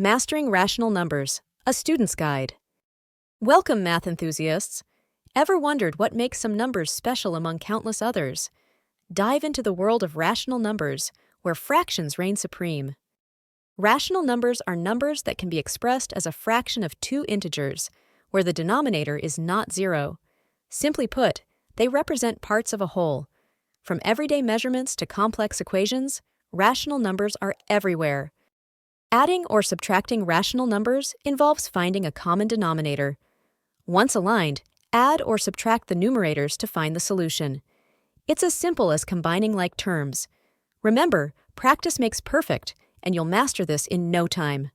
Mastering Rational Numbers, a Student's Guide. Welcome, math enthusiasts. Ever wondered what makes some numbers special among countless others? Dive into the world of rational numbers, where fractions reign supreme. Rational numbers are numbers that can be expressed as a fraction of two integers, where the denominator is not zero. Simply put, they represent parts of a whole. From everyday measurements to complex equations, rational numbers are everywhere. Adding or subtracting rational numbers involves finding a common denominator. Once aligned, add or subtract the numerators to find the solution. It's as simple as combining like terms. Remember, practice makes perfect, and you'll master this in no time.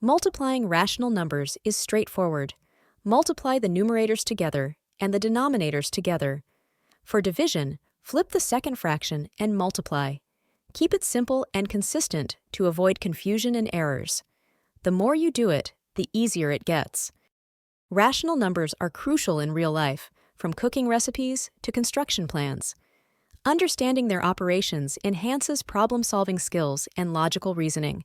Multiplying rational numbers is straightforward. Multiply the numerators together and the denominators together. For division, flip the second fraction and multiply. Keep it simple and consistent to avoid confusion and errors. The more you do it, the easier it gets. Rational numbers are crucial in real life, from cooking recipes to construction plans. Understanding their operations enhances problem-solving skills and logical reasoning.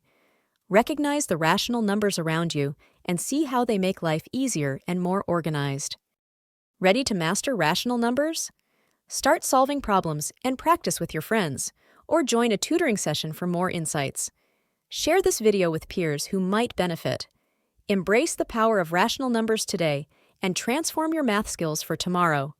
Recognize the rational numbers around you and see how they make life easier and more organized. Ready to master rational numbers? Start solving problems and practice with your friends, or join a tutoring session for more insights. Share this video with peers who might benefit. Embrace the power of rational numbers today and transform your math skills for tomorrow.